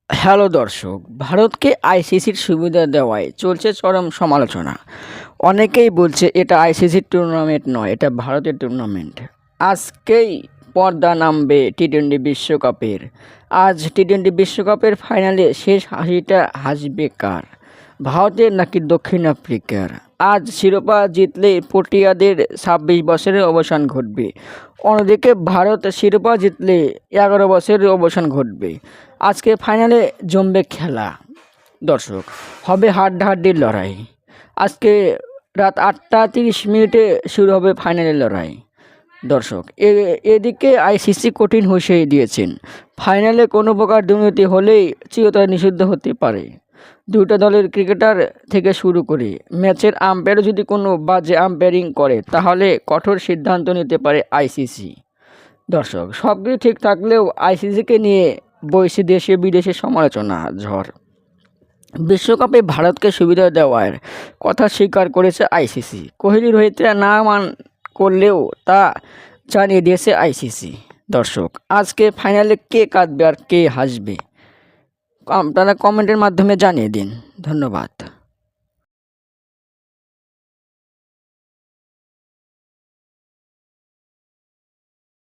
Hello দর্শক, ভারতকে আইসিসির সুবিধা দেওয়ায় চলছে চরম সমালোচনা। অনেকেই বলছে এটা আইসিসির টুর্নামেন্ট নয়, এটা ভারতের টুর্নামেন্ট। আজকেই পর্দা নামবে টি-20 বিশ্বকাপের। আজ টি-20 বিশ্বকাপের ফাইনালে শেষ হাসিটা হাসবে কার? ভারতের নাকি দক্ষিণ আফ্রিকার? আজ শিরোপা জিতলে প্রোটিয়াদের ২৬ বছরের অবসান ঘটবে। অন্যদিকে ভারত শিরোপা জিতলে ১১ বছরের অবসান ঘটবে। আজকে ফাইনালে জমবে খেলা। দর্শক, হবে হাড্ডাহাড্ডির লড়াই। আজকে রাত ৮টা ৩০ শুরু হবে ফাইনালের লড়াই। দর্শক, এদিকে আইসিসি কঠিন হুঁশিয়ারি দিয়েছেন, ফাইনালে কোনো প্রকার দুর্নীতি হলেই চিরতরে নিষিদ্ধ হতে পারে। দুটো দলের ক্রিকেটার থেকে শুরু করে ম্যাচের আম্পায়ারও যদি কোনো বাজে আম্পায়ারিং করে তাহলে কঠোর সিদ্ধান্ত নিতে পারে আইসিসি। দর্শক, সব কিছু ঠিক থাকলেও আইসিসিকে নিয়ে বইছে দেশে বিদেশে সমালোচনা ঝড়। বিশ্বকাপে ভারতকে সুবিধা দেওয়ার কথা স্বীকার করেছে আইসিসি। কোহলি রোহিতরা না করলেও তা জানিয়ে দিয়েছে আইসিসি। দর্শক, আজকে ফাইনালে কে কাঁদবে আর কে হাসবে আপনারা কমেন্টের মাধ্যমে জানিয়ে দিন। ধন্যবাদ।